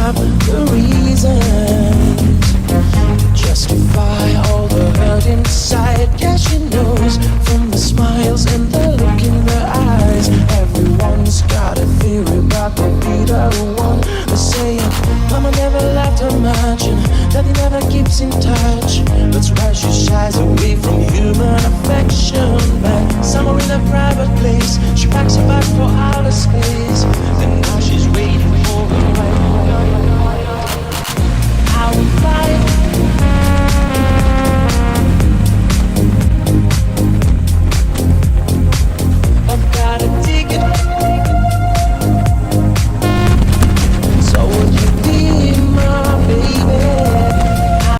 up the reasons, justify all the hurt inside. Yeah, she knows from the smiles and the look in their eyes. Everyone's got a theory about the Peter one. They say mama never loved her much and daddy never keeps in touch. That's why she shies away from human affection. But somewhere in a private place, she packs her bag for outer space.